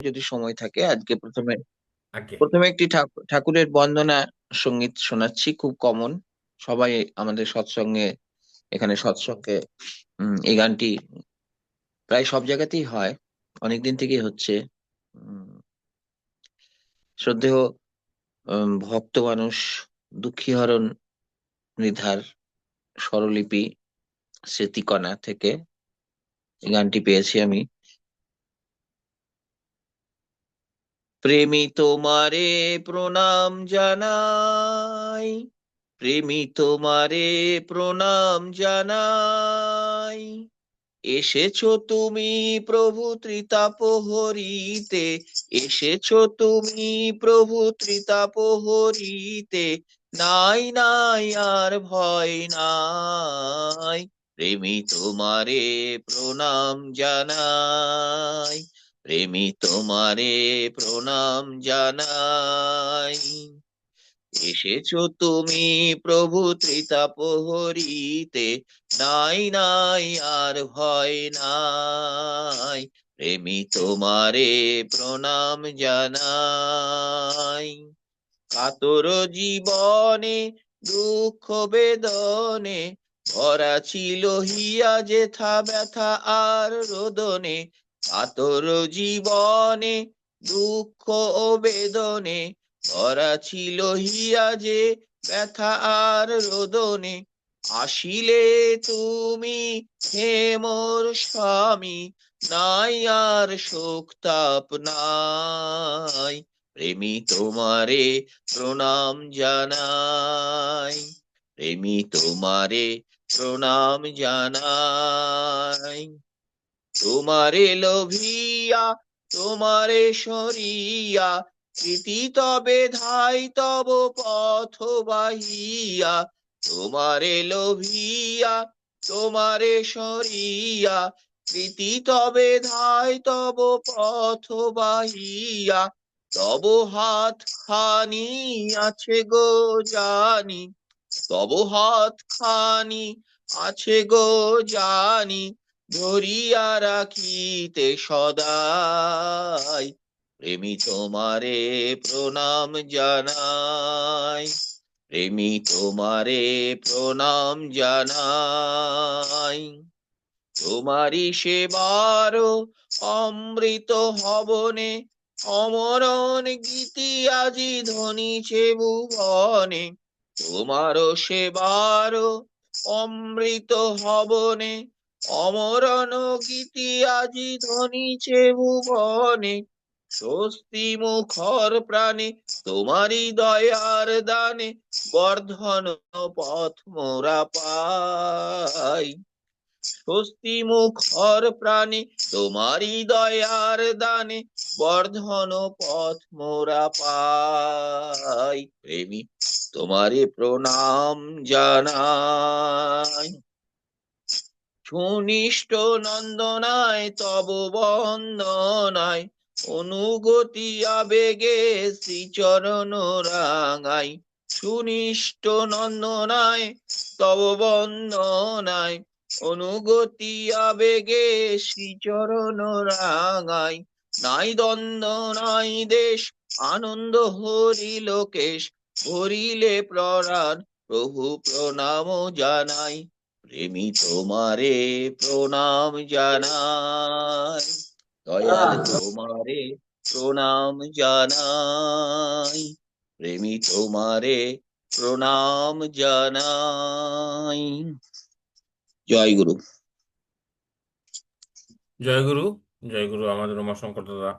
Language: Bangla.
যদি সময় থাকে আজকে প্রথমে আগে। প্রথমে একটি ঠাকুরের বন্দনা সঙ্গীত শোনাচ্ছি, খুব কমন। সবাই আমাদের সৎসঙ্গে, এখানে সৎসঙ্গে এই গানটি প্রায় সব জায়গাতেই হয়, অনেকদিন থেকেই হচ্ছে। উম, শ্রদ্ধেয় ভক্ত মানুষ দুঃখীহরণ মৃধার স্বরলিপি স্মৃতিকণা থেকে এই গানটি পেয়েছি আমি। প্রেমী তোমারে প্রণাম জানাই, প্রেমী তোমারে প্রণাম জানাই। এসেছো তুমি প্রভু ত্রিতাপ হরিতে, এসেছো তুমি প্রভু ত্রিতাপ হরিতে। নাই নাই আর ভয় নাই, প্রেমী তোমারে প্রণাম জানাই, প্রেমী তোমারে প্রণাম জানাই। এসেছো তুমি প্রভু ত্রিতাপ হরিতে, নাই নাই আর ভয় নাই, প্রেমী তোমারে প্রণাম জানাই। কাতর জীবনে দুঃখ বেদনে ভরা ছিল হিয়া যেথা ব্যথা আর রোদনে। কাতর জীবনে দুঃখ ও বেদনে ভরা ছিল হিয়া যে ব্যথা আর রোদনে। আসিলে তুমি হে মোর স্বামী, নাই আর শোক তাপ নাই, প্রেমী তোমারে প্রণাম জানাই, প্রেমী তোমারে প্রণাম জানাই। তোমারে লোভিয়া তোমারে সরিয়া স্মৃতি তবে ধাই তব পথ বাহিয়া। তোমারে লোভিয়া তোমারে সরিয়া স্মৃতি তবে ধাই তব পথ বাহিয়া। তব হাত খানি আছে গো জানি, তব হাত খানি আছে গো জানি, ধরিয়া রাখিতে সদাই, প্রেমী তোমারে প্রণাম জানাই, প্রেমী তোমারে প্রণাম জানাই। তোমারি সেবার অমৃত হবনে অমরণ গীতি আজি ধ্বনিছে ভুবনে। তোমার সেবার অমৃত হবনে অমরণ গীতি আজি ধ্বনিছে ভুবনে। স্বস্তি মুখর প্রাণে তোমারি দয়ার দানে বর্ধন পথ মোরা পাই। স্বস্তি মুখর প্রাণে তোমারি দয়ার দানে বর্ধন পথ মোরা পাই, প্রেমী তোমারে প্রণাম জানাই। সুনিষ্ট নন্দনায় তব বন্দনায় অনুগতি আবেগে শ্রীচরণ রাঙাই। সুনিষ্ট নন্দনায় তব বন্দনায় অনুগতি আবেগে শ্রীচরণ রাঙাই। নাই দ্বন্দ্ব নাই দেশ আনন্দ হরি লোকেশ, ভরিলে প্রাণ প্রভু প্রণাম জানাই, প্রেমী তোমারে প্রণাম জানাই, দয়াল তোমারে প্রণাম জানাই, প্রেমী তোমারে প্রণাম জানাই। জয় গুরু। জয়গুরু। জয়গুরু আমাদের উমাশঙ্কর দাদা।